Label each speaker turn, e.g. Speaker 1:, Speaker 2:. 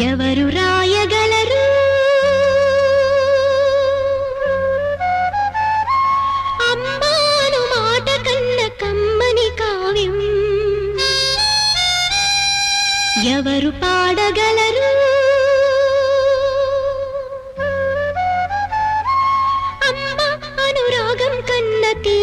Speaker 1: ఎవరు రాయగలరు అమ్మాను మాట కన్న కమ్మని కావ్యం ఎవరు పాడగలరు అమ్మ అనురాగం కన్న తీ